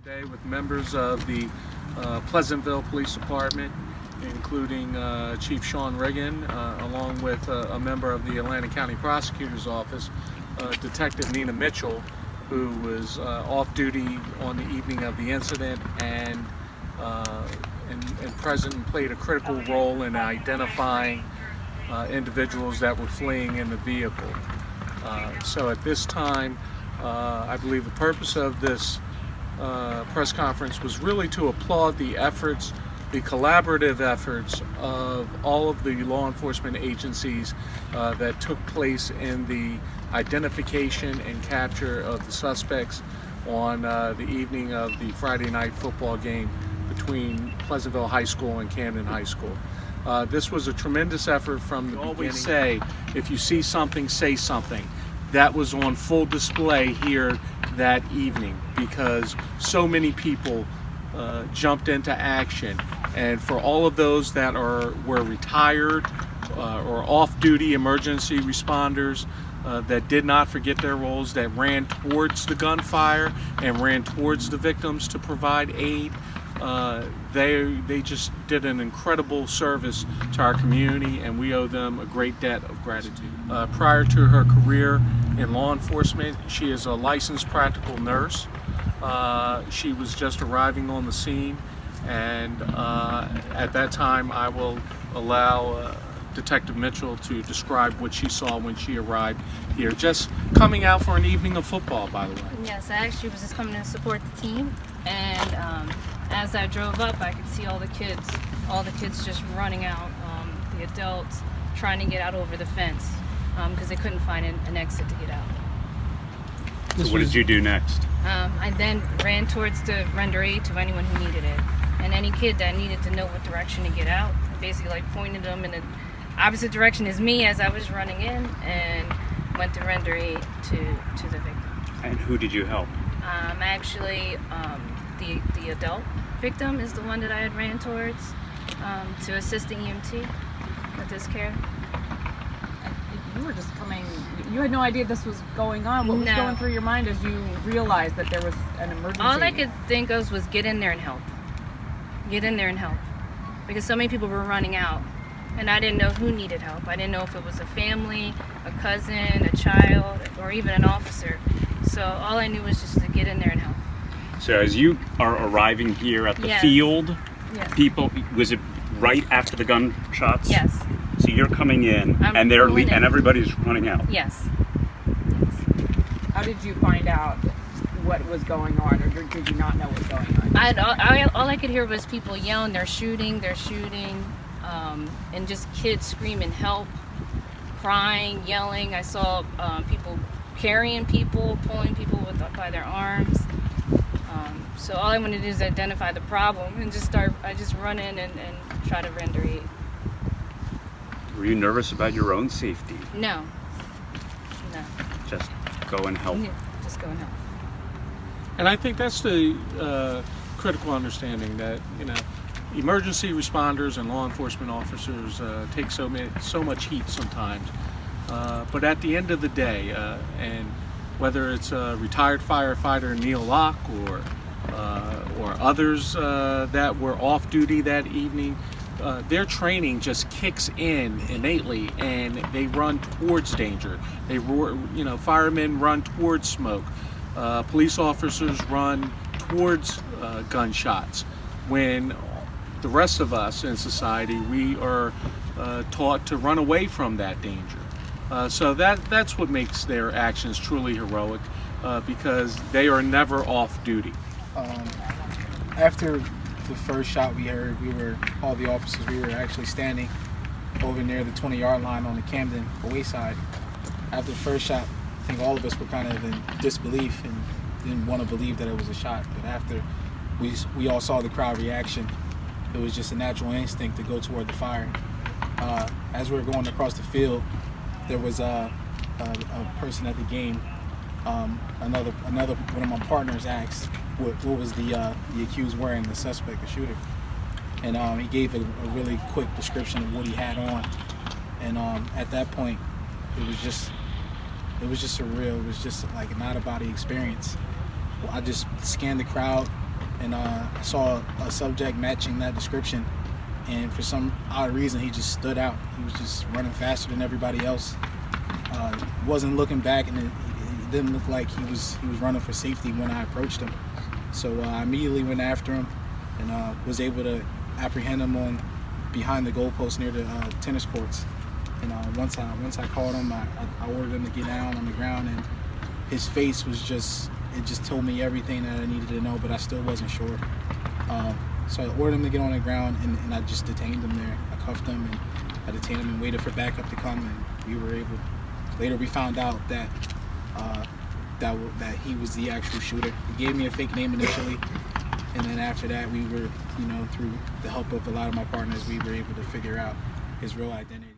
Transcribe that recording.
today with members of the Pleasantville Police Department, including Chief Sean Riggin, along with a member of the Atlanta County Prosecutor's Office, Detective Nina Mitchell, who was off duty on the evening of the incident and present and played a critical role in identifying individuals that were fleeing in the vehicle. So at this time, I believe the purpose of this press conference was really to applaud the efforts, the collaborative efforts of all of the law enforcement agencies that took place in the identification and capture of the suspects on the evening of the Friday night football game between Pleasantville High School and Camden High School. This was a tremendous effort from the beginning. Always say, if you see something, say something. That was on full display here that evening because so many people jumped into action. And for all of those that were retired or off-duty emergency responders that did not forget their roles, that ran towards the gunfire and ran towards the victims to provide aid, they just did an incredible service to our community, and we owe them a great debt of gratitude. Prior to her career in law enforcement, she is a licensed practical nurse. She was just arriving on the scene, and at that time I will allow Detective Mitchell to describe what she saw when she arrived here, just coming out for an evening of football, by the way. Yes, I actually was just coming to support the team, and as I drove up, I could see all the kids just running out, the adults trying to get out over the fence because they couldn't find an exit to get out. So what did you do next? I then ran towards to render aid to anyone who needed it, and any kid that needed to know what direction to get out, I basically pointed them in the opposite direction as me as I was running in, and went to render aid to the victim. And who did you help? Actually, the adult victim is the one that I had ran towards to assist the EMT with his care. You were just coming, you had no idea this was going on. What was going through your mind as you realized that there was an emergency? All I could think of was get in there and help. Get in there and help. Because so many people were running out, and I didn't know who needed help. I didn't know if it was a family, a cousin, a child, or even an officer. So all I knew was just to get in there and help. So as you are arriving here at the field, people, was it right after the gunshots? Yes. So you're coming in, and everybody's running out. Yes. How did you find out what was going on, or did you not know what was going on? All I could hear was people yelling, they're shooting, and just kids screaming help, crying, yelling. I saw people carrying people, pulling people by their arms. So all I wanted to do is identify the problem and I just run in and try to render aid. Were you nervous about your own safety? No. Just go and help. Yeah, just go and help. And I think that's the critical understanding that, emergency responders and law enforcement officers take so much heat sometimes. But at the end of the day, and whether it's a retired firefighter Neil Locke or others that were off duty that evening, their training just kicks in innately, and they run towards danger. Firemen run towards smoke. Police officers run towards gunshots. When the rest of us in society, we are taught to run away from that danger. So that's what makes their actions truly heroic, because they are never off duty. After the first shot we heard, all the officers, we were actually standing over near the 20-yard line on the Camden away side. After the first shot, I think all of us were kind of in disbelief and didn't want to believe that it was a shot. But after we all saw the crowd reaction, it was just a natural instinct to go toward the fire. As we were going across the field, there was a person at the game. Another one of my partners asked what was the accused wearing, the suspect, the shooter, and he gave a really quick description of what he had on. And at that point, it was just surreal. It was just like an out-of-body experience. I just scanned the crowd, and I saw a subject matching that description, and for some odd reason he just stood out. He was just running faster than everybody else. Wasn't looking back, and it didn't look like he was running for safety when I approached him. So I immediately went after him and was able to apprehend him on behind the goalpost near the tennis courts. And once I caught him, I ordered him to get down on the ground, and his face was just told me everything that I needed to know, but I still wasn't sure. So I ordered him to get on the ground, and I just detained him there. I cuffed him, and I detained him and waited for backup to come, and we were able. Later we found out that that he was the actual shooter. He gave me a fake name initially, and then after that we were, through the help of a lot of my partners, we were able to figure out his real identity.